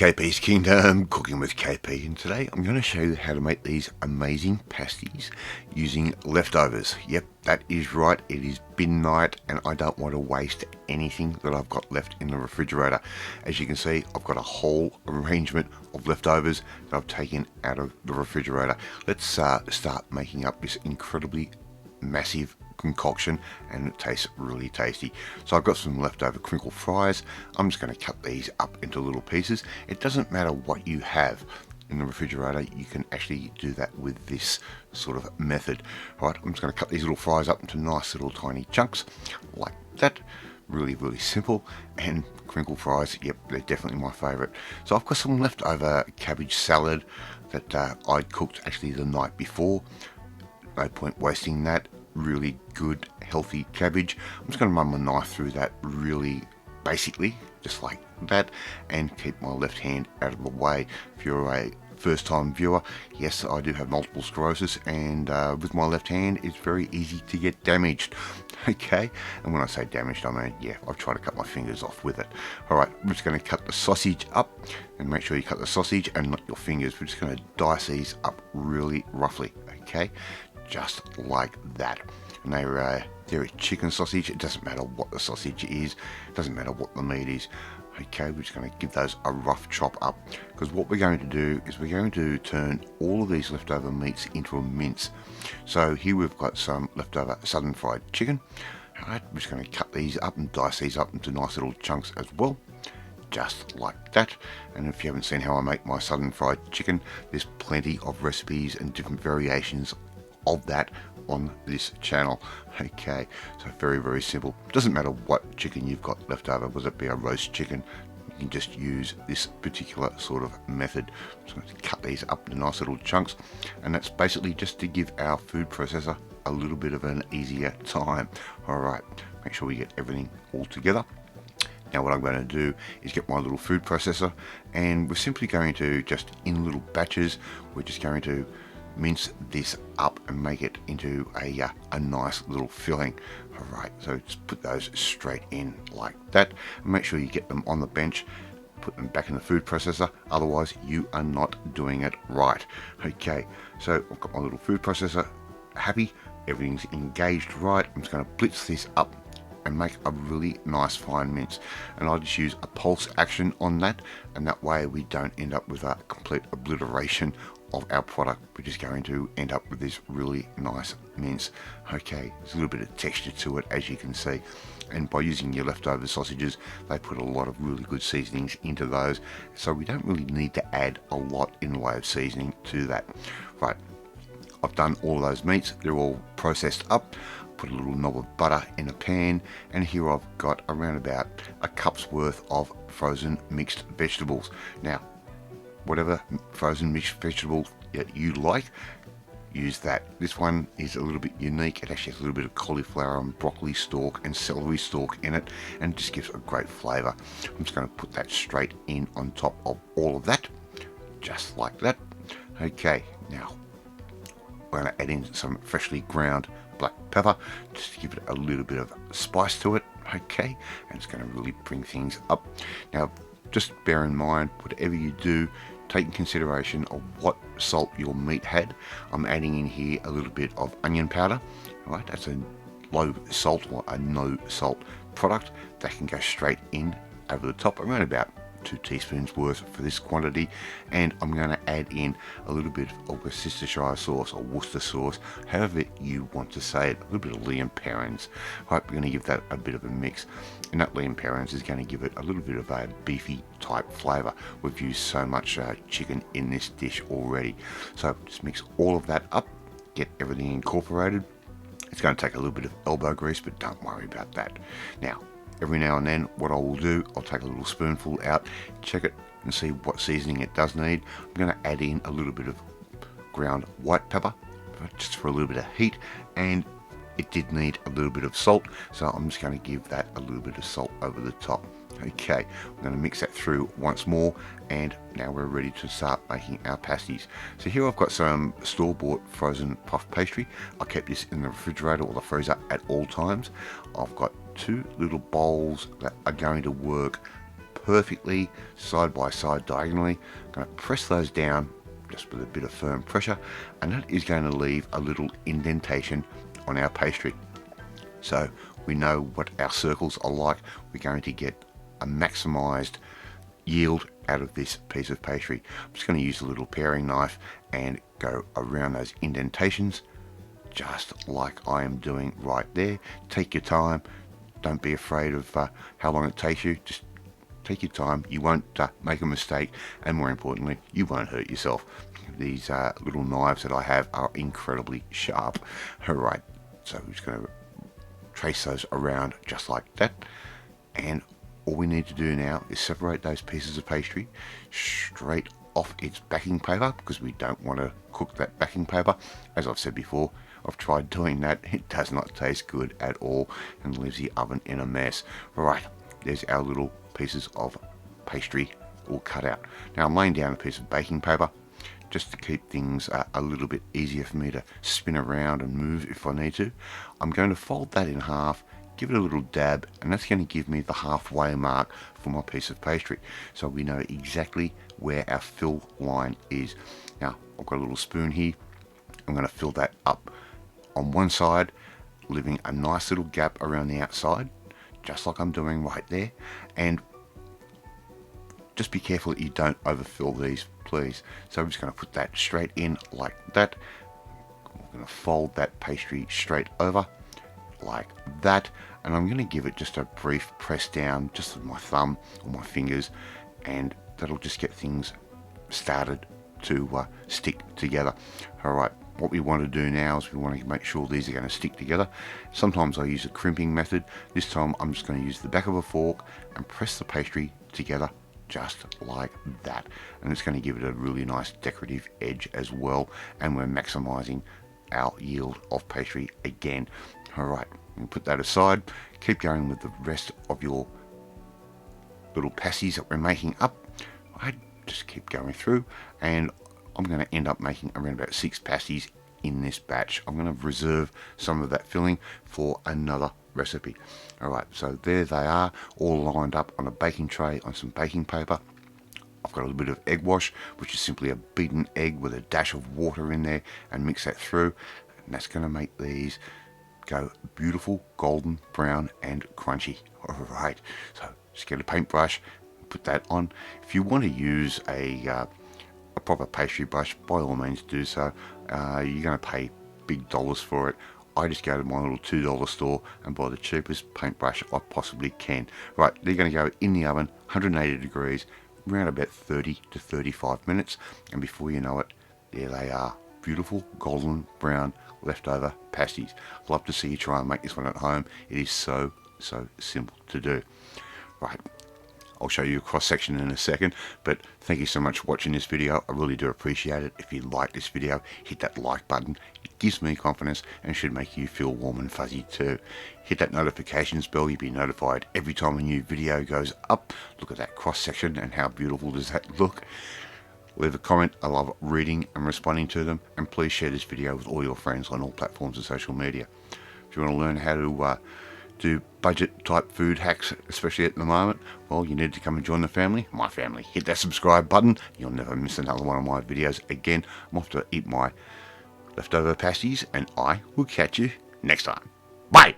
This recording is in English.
KP's Kingdom, cooking with KP, and today I'm going to show you how to make these amazing pasties using leftovers. Yep, that is right, it is bin night and I don't want to waste anything that I've got left in the refrigerator. As you can see, I've got a whole arrangement of leftovers that I've taken out of the refrigerator. Let's start making up this incredibly massive concoction, and it tastes really tasty. So I've got some leftover crinkle fries. I'm just going to cut these up into little pieces. It doesn't matter what you have in the refrigerator, you can actually do that with this sort of method. Right, I'm just going to cut these little fries up into nice little tiny chunks like that. Really simple. And crinkle fries, yep, they're definitely my favorite. So I've got some leftover cabbage salad that I cooked actually the night before. No point wasting that. Really good healthy cabbage. I'm just going to run my knife through that really basically just like that and keep my left hand out of the way. If you're a first time viewer, yes, I do have multiple sclerosis, and with my left hand it's very easy to get damaged. Okay, and when I say damaged, I mean, yeah, I've tried to cut my fingers off with it. Alright, I'm just going to cut the sausage up, and make sure you cut the sausage and not your fingers. We're just going to dice these up really roughly, okay, just like that. And they're a chicken sausage. It doesn't matter what the sausage is, it doesn't matter what the meat is. Okay, we're just going to give those a rough chop up, because what we're going to do is we're going to turn all of these leftover meats into a mince. So here we've got some leftover southern fried chicken. Alright, we're just going to cut these up and dice these up into nice little chunks as well, just like that. And if you haven't seen how I make my southern fried chicken, there's plenty of recipes and different variations of that on this channel. Okay, so very simple. Doesn't matter what chicken you've got left over, whether it be a roast chicken, you can just use this particular sort of method. So I'm going to cut these up into nice little chunks, and that's basically just to give our food processor a little bit of an easier time. Alright, make sure we get everything all together. Now what I'm going to do is get my little food processor, and we're simply going to just, in little batches, we're just going to mince this up and make it into a nice little filling. Alright, so just put those straight in like that, and make sure you get them on the bench, put them back in the food processor, otherwise you are not doing it right. Okay, so I've got my little food processor happy, everything's engaged right. I'm just going to blitz this up and make a really nice fine mince, and I'll just use a pulse action on that, and that way we don't end up with a complete obliteration of our product. We're just going to end up with this really nice mince. Okay, there's a little bit of texture to it, as you can see, and by using your leftover sausages, they put a lot of really good seasonings into those, so we don't really need to add a lot in the way of seasoning to that. Right, I've done all those meats, they're all processed up. Put a little knob of butter in a pan, and here I've got around about a cup's worth of frozen mixed vegetables. Now, whatever frozen mixed vegetable that you like, use that. This one is a little bit unique. It actually has a little bit of cauliflower and broccoli stalk and celery stalk in it, and it just gives a great flavour. I'm just going to put that straight in on top of all of that, just like that. Okay, now we're going to add in some freshly ground black pepper just to give it a little bit of spice to it. Okay, and it's going to really bring things up. Now just bear in mind, whatever you do, take in consideration of what salt your meat had. I'm adding in here a little bit of onion powder. All right, that's a low salt or a no salt product that can go straight in over the top, around about 2 teaspoons worth for this quantity. And I'm going to add in a little bit of Worcestershire sauce or Worcester sauce, however you want to say it, a little bit of Liam Perrins. Right, we're going to give that a bit of a mix, and that Liam Perrins is going to give it a little bit of a beefy type flavour. We've used so much chicken in this dish already, so just mix all of that up, get everything incorporated. It's going to take a little bit of elbow grease, but don't worry about that. Now every now and then what I will do, I'll take a little spoonful out, check it and see what seasoning it does need. I'm going to add in a little bit of ground white pepper just for a little bit of heat, and it did need a little bit of salt, so I'm just going to give that a little bit of salt over the top. Okay, I'm going to mix that through once more, and now we're ready to start making our pasties. So here I've got some store-bought frozen puff pastry. I kept this in the refrigerator or the freezer at all times. I've got 2 little bowls that are going to work perfectly side by side diagonally. I'm going to press those down just with a bit of firm pressure, and that is going to leave a little indentation on our pastry. So we know what our circles are like. We're going to get a maximized yield out of this piece of pastry. I'm just going to use a little paring knife and go around those indentations, just like I am doing right there. Take your time. Don't be afraid of how long it takes you. Just take your time. You won't make a mistake, and more importantly, you won't hurt yourself. These little knives that I have are incredibly sharp. Alright, so we're just going to trace those around just like that, and all we need to do now is separate those pieces of pastry straight off its backing paper, because we don't want to cook that backing paper. As I've said before, I've tried doing that. It does not taste good at all and leaves the oven in a mess. Right, there's our little pieces of pastry all cut out. Now I'm laying down a piece of baking paper just to keep things a little bit easier for me to spin around and move if I need to. I'm going to fold that in half, give it a little dab, and that's going to give me the halfway mark for my piece of pastry, so we know exactly where our fill line is. Now I've got a little spoon here. I'm going to fill that up on one side, leaving a nice little gap around the outside, just like I'm doing right there. And just be careful that you don't overfill these, please. So I'm just going to put that straight in like that. I'm going to fold that pastry straight over like that, and I'm going to give it just a brief press down just with my thumb or my fingers, and that'll just get things started to stick together. Alright, what we want to do now is we want to make sure these are going to stick together. Sometimes I use a crimping method. This time I'm just going to use the back of a fork and press the pastry together just like that, and it's going to give it a really nice decorative edge as well, and we're maximizing our yield of pastry again. Alright, we'll put that aside. Keep going with the rest of your little pasties that we're making up. I just keep going through, and I'm going to end up making around about 6 pasties in this batch. I'm going to reserve some of that filling for another recipe. Alright, so there they are, all lined up on a baking tray on some baking paper. I've got a little bit of egg wash, which is simply a beaten egg with a dash of water in there, and mix that through, and that's going to make these go beautiful golden brown and crunchy. Alright, so just get a paintbrush, put that on. If you want to use a proper pastry brush, by all means do so. You're going to pay big dollars for it. I just go to my little $2 store and buy the cheapest paintbrush I possibly can. Right, they're going to go in the oven, 180 degrees, around about 30 to 35 minutes, and before you know it, there they are, beautiful golden brown leftover pasties. I'd love to see you try and make this one at home. It is so simple to do. Right, I'll show you a cross section in a second, but thank you so much for watching this video. I really do appreciate it. If you like this video, hit that like button. It gives me confidence and should make you feel warm and fuzzy too. Hit that notifications bell. You'll be notified every time a new video goes up. Look at that cross section, and how beautiful does that look. Leave a comment. I love reading and responding to them, and please share this video with all your friends on all platforms of social media. If you want to learn how to do budget type food hacks, especially at the moment, well, you need to come and join the family, my family. Hit that subscribe button. You'll never miss another one of my videos again. I'm off to eat my leftover pasties, and I will catch you next time. Bye.